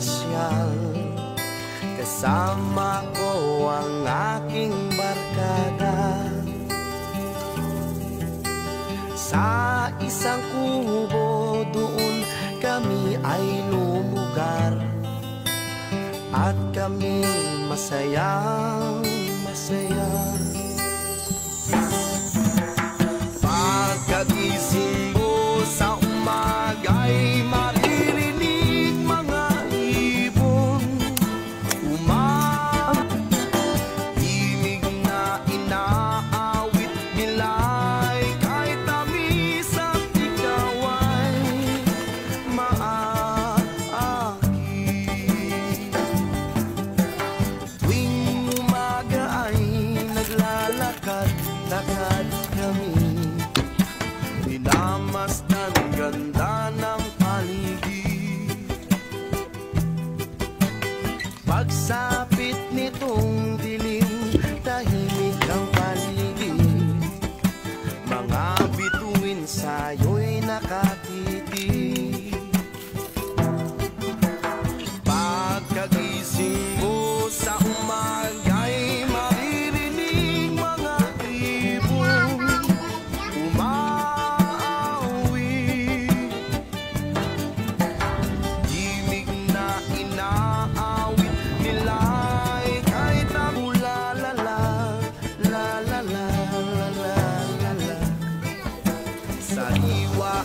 mamasyal. Kasama ko ang aking barkada. Sa isang kubo doon kami ay lumugar, at kami masayang masaya. Pagkagising ko sa umaga'y maririnig mga ibon umahimig na inaawit nila'y kahit tamis at ikaw ay maakit. Tuwing umaga ay naglalakad-lakad kami, minamasdan ganda ng paligid. Pagsapit nitong dilim, tahimik ang paligid. Mga bituin sa'yo'y nakatitig. Pagkagising mo sa umaga'y maririnig mga ibon himig na inaawit nila'y kahit ako la la la la la la la la la. Sa hiwa